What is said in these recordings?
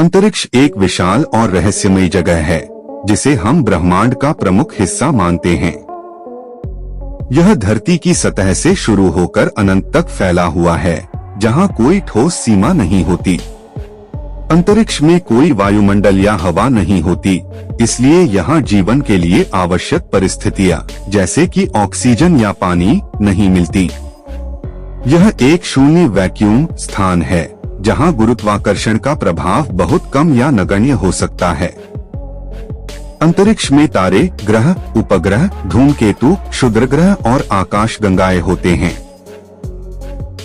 अंतरिक्ष एक विशाल और रहस्यमयी जगह है जिसे हम ब्रह्मांड का प्रमुख हिस्सा मानते हैं। यह धरती की सतह से शुरू होकर अनंत तक फैला हुआ है, जहां कोई ठोस सीमा नहीं होती। अंतरिक्ष में कोई वायुमंडल या हवा नहीं होती, इसलिए यहाँ जीवन के लिए आवश्यक परिस्थितियां जैसे कि ऑक्सीजन या पानी नहीं मिलती। यह एक शून्य वैक्यूम स्थान है जहाँ गुरुत्वाकर्षण का प्रभाव बहुत कम या नगण्य हो सकता है। अंतरिक्ष में तारे, ग्रह, उपग्रह, धूमकेतु, क्षुद्रग्रह और आकाशगंगाएं होते हैं।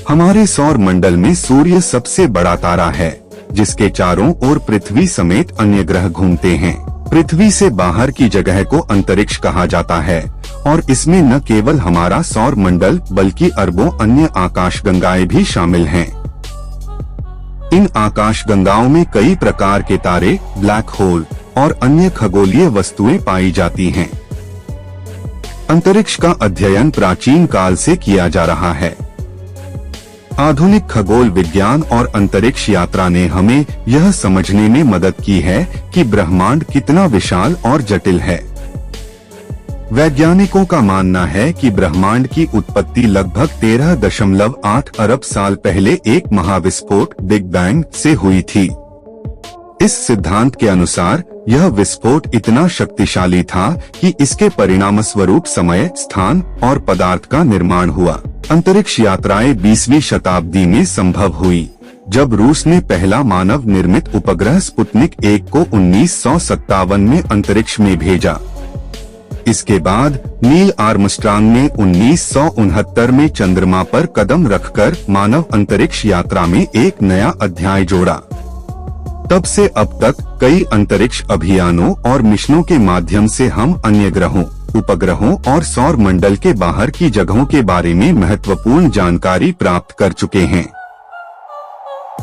हमारे सौर मंडल में सूर्य सबसे बड़ा तारा है, जिसके चारों ओर पृथ्वी समेत अन्य ग्रह घूमते हैं। पृथ्वी से बाहर की जगह को अंतरिक्ष कहा जाता है और इसमें न केवल हमारा सौर मंडल बल्कि अरबों अन्य आकाशगंगाएं भी शामिल हैं। इन आकाशगंगाओं में कई प्रकार के तारे, ब्लैक होल और अन्य खगोलीय वस्तुएं पाई जाती हैं। अंतरिक्ष का अध्ययन प्राचीन काल से किया जा रहा है। आधुनिक खगोल विज्ञान और अंतरिक्ष यात्रा ने हमें यह समझने में मदद की है कि ब्रह्मांड कितना विशाल और जटिल है। वैज्ञानिकों का मानना है कि ब्रह्मांड की उत्पत्ति लगभग 13.8 अरब साल पहले एक महाविस्फोट बिग बैंग से हुई थी। इस सिद्धांत के अनुसार यह विस्फोट इतना शक्तिशाली था कि इसके परिणामस्वरूप समय, स्थान और पदार्थ का निर्माण हुआ। अंतरिक्ष यात्राएं 20वीं शताब्दी में संभव हुई, जब रूस ने पहला मानव निर्मित उपग्रह स्पुतनिक 1 को 1957 में अंतरिक्ष में भेजा। इसके बाद नील आर्मस्ट्रांग ने 1969 में चंद्रमा पर कदम रखकर मानव अंतरिक्ष यात्रा में एक नया अध्याय जोड़ा। तब से अब तक कई अंतरिक्ष अभियानों और मिशनों के माध्यम से हम अन्य ग्रहों, उपग्रहों और सौर मंडल के बाहर की जगहों के बारे में महत्वपूर्ण जानकारी प्राप्त कर चुके हैं।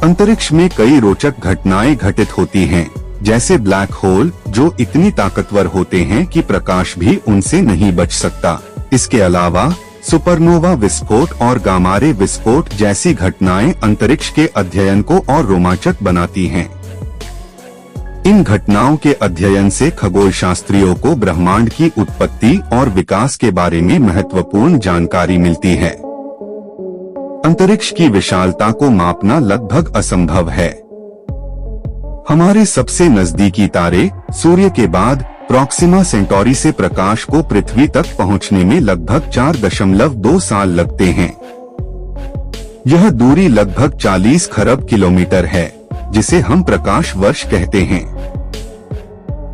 अंतरिक्ष में कई रोचक घटनाएं घटित होती हैं, जैसे ब्लैक होल जो इतनी ताकतवर होते हैं कि प्रकाश भी उनसे नहीं बच सकता। इसके अलावा सुपरनोवा विस्फोट और गामा रे विस्फोट जैसी घटनाएं अंतरिक्ष के अध्ययन को और रोमांचक बनाती हैं। इन घटनाओं के अध्ययन से खगोल शास्त्रियों को ब्रह्मांड की उत्पत्ति और विकास के बारे में महत्वपूर्ण जानकारी मिलती है। अंतरिक्ष की विशालता को मापना लगभग असंभव है। हमारे सबसे नजदीकी तारे सूर्य के बाद प्रॉक्सिमा सेंटोरी से प्रकाश को पृथ्वी तक पहुंचने में लगभग 4.2 साल लगते हैं। यह दूरी लगभग 40 खरब किलोमीटर है, जिसे हम प्रकाश वर्ष कहते हैं।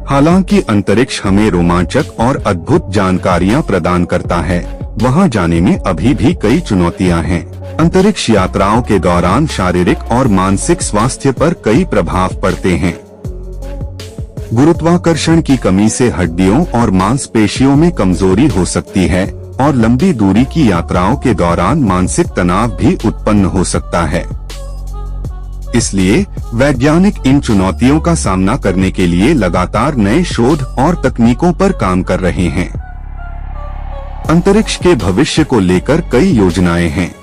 हालांकि अंतरिक्ष हमें रोमांचक और अद्भुत जानकारियां प्रदान करता है, वहां जाने में अभी भी कई चुनौतियां हैं। अंतरिक्ष यात्राओं के दौरान शारीरिक और मानसिक स्वास्थ्य पर कई प्रभाव पड़ते हैं। गुरुत्वाकर्षण की कमी से हड्डियों और मांसपेशियों में कमजोरी हो सकती है और लंबी दूरी की यात्राओं के दौरान मानसिक तनाव भी उत्पन्न हो सकता है। इसलिए वैज्ञानिक इन चुनौतियों का सामना करने के लिए लगातार नए शोध और तकनीकों पर काम कर रहे हैं। अंतरिक्ष के भविष्य को लेकर कई योजनाएं हैं।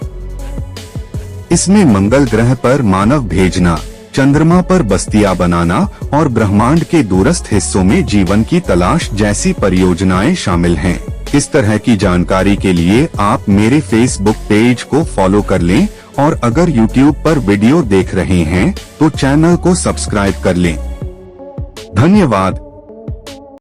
इसमें मंगल ग्रह पर मानव भेजना, चंद्रमा पर बस्तियां बनाना और ब्रह्मांड के दूरस्थ हिस्सों में जीवन की तलाश जैसी परियोजनाएं शामिल हैं। इस तरह की जानकारी के लिए आप मेरे फेसबुक पेज को फॉलो कर लें और अगर YouTube पर वीडियो देख रहे हैं तो चैनल को सब्सक्राइब कर लें। धन्यवाद।